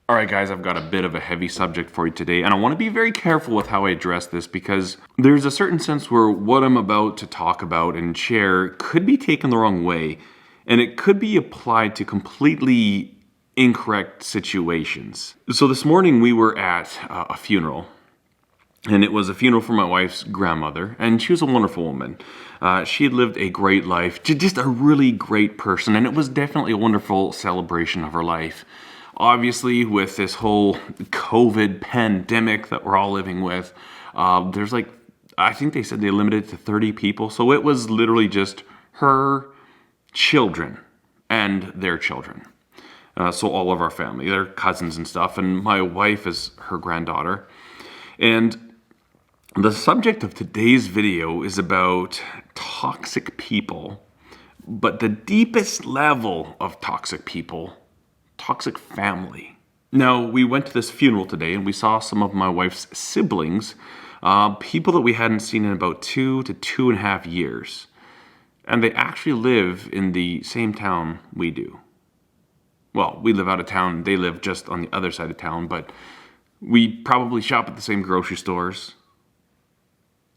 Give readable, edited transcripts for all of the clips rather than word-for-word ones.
All right, guys, I've got a bit of a heavy subject for you today, and I want to be very careful with how I address this because there's a certain sense where what I'm about to talk about and share could be taken the wrong way, and it could be applied to completely incorrect situations. So this morning we were at a funeral, and it was a funeral for my wife's grandmother, and she was a wonderful woman. She had lived a great life, just a really great person, and it was definitely a wonderful celebration of her life. Obviously, with this whole COVID pandemic that we're all living with, there's I think they said they limited it to 30 people, so it was literally just her children and their children. So all of our family, their cousins and stuff, and my wife is her granddaughter. And the subject of today's video is about toxic people, but the deepest level of toxic people, toxic family. Now, we went to this funeral today and we saw some of my wife's siblings, people that we hadn't seen in about 2 to 2.5 years. And they actually live in the same town we do. Well, we live out of town, they live just on the other side of town, but we probably shop at the same grocery stores.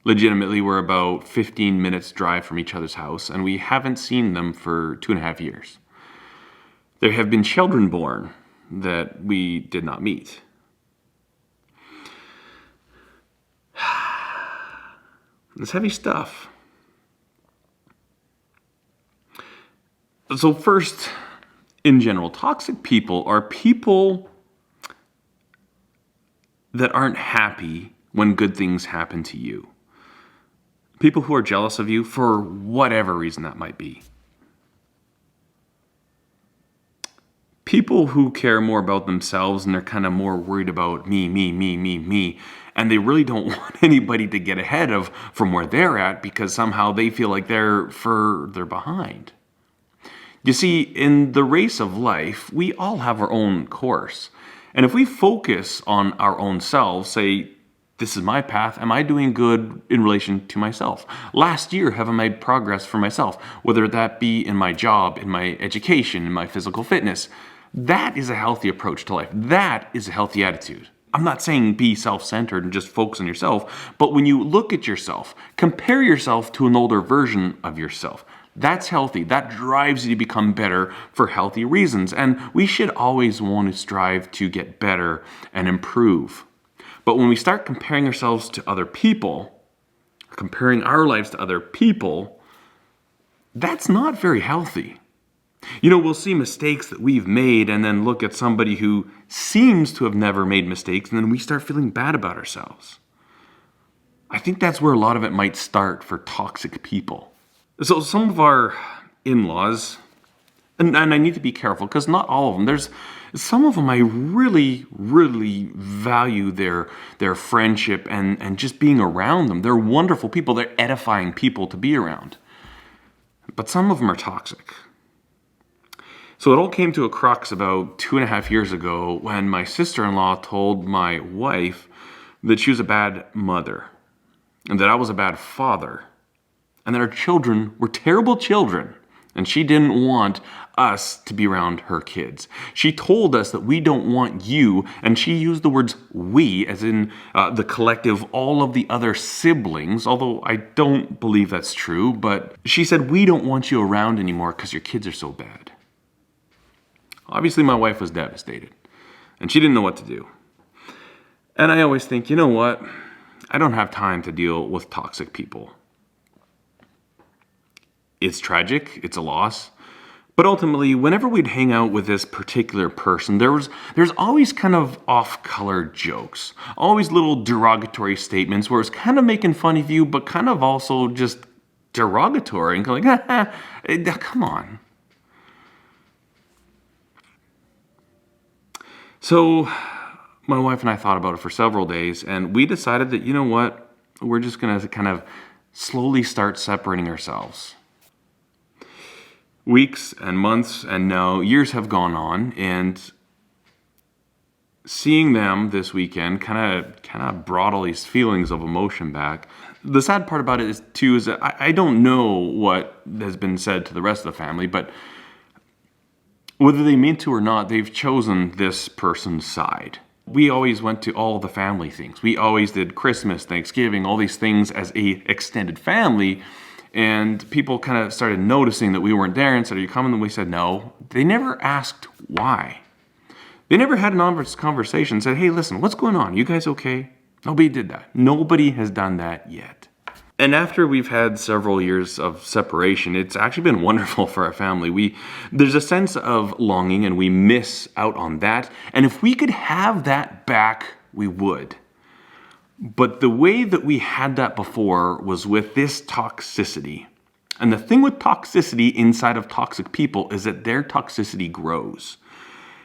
Legitimately, we're about 15 minutes drive from each other's house, and we haven't seen them for 2.5 years. There have been children born that we did not meet. It's heavy stuff. So first, in general, toxic people are people that aren't happy when good things happen to you. People who are jealous of you for whatever reason that might be. People who care more about themselves and they're kind of more worried about me, and they really don't want anybody to get ahead of from where they're at because somehow they feel like they're further behind. You see, in the race of life, we all have our own course. And if we focus on our own selves, say, this is my path, am I doing good in relation to myself? Last year, have I made progress for myself? Whether that be in my job, in my education, in my physical fitness. That is a healthy approach to life. That is a healthy attitude. I'm not saying be self-centered and just focus on yourself, but when you look at yourself, compare yourself to an older version of yourself. That's healthy. That drives you to become better for healthy reasons. And we should always want to strive to get better and improve. But when we start comparing ourselves to other people, comparing our lives to other people, that's not very healthy. You know, we'll see mistakes that we've made and then look at somebody who seems to have never made mistakes, and then we start feeling bad about ourselves. I think that's where a lot of it might start for toxic people. So some of our in-laws, and I need to be careful because not all of them, there's some of them I really, really value their friendship and just being around them. They're wonderful people. They're edifying people to be around. But some of them are toxic. So it all came to a crux about 2.5 years ago when my sister-in-law told my wife that she was a bad mother and that I was a bad father and that our children were terrible children. And she didn't want us to be around her kids. She told us that we don't want you, and she used the words we, as in the collective, all of the other siblings, although I don't believe that's true, but she said, we don't want you around anymore because your kids are so bad. Obviously, my wife was devastated, and she didn't know what to do. And I always think, you know what? I don't have time to deal with toxic people. It's tragic, it's a loss. But ultimately, whenever we'd hang out with this particular person, there's always kind of off-color jokes. Always little derogatory statements where it's kind of making fun of you, but kind of also just derogatory and going, come on. So my wife and I thought about it for several days, and we decided that, you know what, we're just going to kind of slowly start separating ourselves. Weeks and months and now years have gone on, and seeing them this weekend kind of brought all these feelings of emotion back. The sad part about it is that I don't know what has been said to the rest of the family, but Whether they mean to or not, they've chosen this person's side. We always went to all the family things. We always did Christmas, Thanksgiving, all these things as a extended family. And people kind of started noticing that we weren't there and said, "Are you coming?" And we said no. They never asked why. They never had an honest conversation, said, "Hey, listen, what's going on? You guys okay?" Nobody did that. Nobody has done that yet. And after we've had several years of separation, it's actually been wonderful for our family. There's a sense of longing and we miss out on that. And if we could have that back, we would. But the way that we had that before was with this toxicity. And the thing with toxicity inside of toxic people is that their toxicity grows.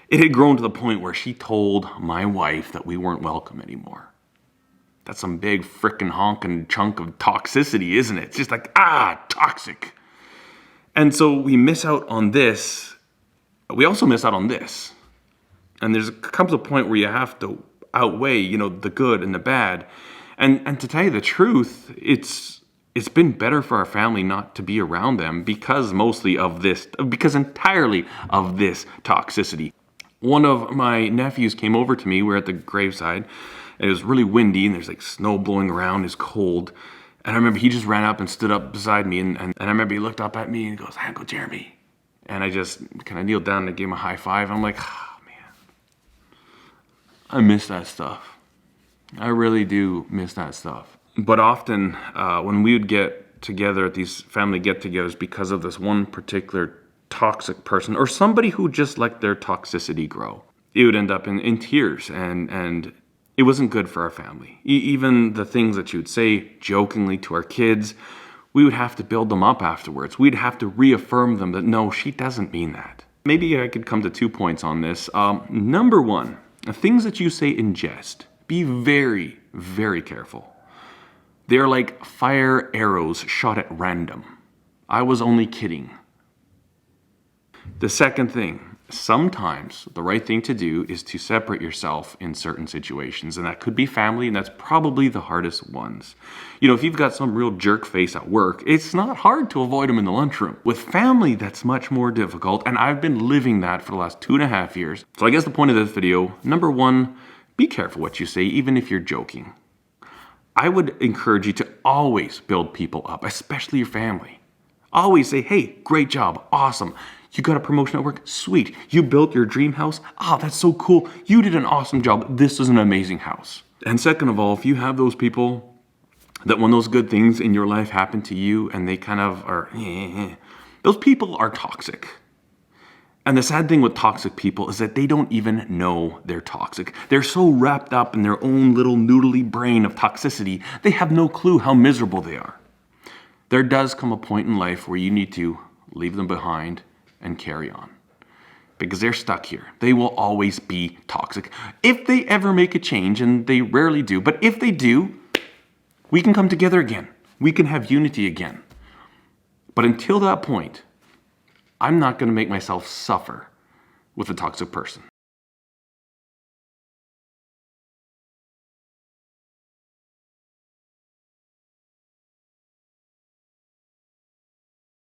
It had grown to the point where she told my wife that we weren't welcome anymore. That's some big frickin' honkin' chunk of toxicity, isn't it? It's just like, toxic. And so we miss out on this. We also miss out on this. And comes a point where you have to outweigh, the good and the bad. And to tell you the truth, it's been better for our family not to be around them because entirely of this toxicity. One of my nephews came over to me. We're at the graveside. It was really windy and there's like snow blowing around. It's cold. And I remember he just ran up and stood up beside me. And I remember he looked up at me and he goes, "Uncle Jeremy." And I just kind of kneeled down and gave him a high five. I'm like, oh, man, I miss that stuff. I really do miss that stuff. But often when we would get together at these family get-togethers because of this one particular toxic person or somebody who just let their toxicity grow, it would end up in tears and it wasn't good for our family. Even the things that you would say jokingly to our kids, we would have to build them up afterwards. We'd have to reaffirm them that no, she doesn't mean that. Maybe I could come to 2 points on this. Number one, the things that you say in jest, be very, very careful. They're like fire arrows shot at random. I was only kidding. The second thing, sometimes the right thing to do is to separate yourself in certain situations. And that could be family, and that's probably the hardest ones. If you've got some real jerk face at work, it's not hard to avoid them in the lunchroom. With family, that's much more difficult. And I've been living that for the last 2.5 years. So I guess the point of this video, number one, be careful what you say, even if you're joking. I would encourage you to always build people up, especially your family. Always say, "Hey, great job, awesome. You got a promotion at work? Sweet. You built your dream house? That's so cool. You did an awesome job. This is an amazing house." And second of all, if you have those people that when those good things in your life happen to you and they kind of are, those people are toxic. And the sad thing with toxic people is that they don't even know they're toxic. They're so wrapped up in their own little noodly brain of toxicity, they have no clue how miserable they are. There does come a point in life where you need to leave them behind and carry on. Because they're stuck here. They will always be toxic. If they ever make a change, and they rarely do, but if they do, we can come together again. We can have unity again. But until that point, I'm not going to make myself suffer with a toxic person.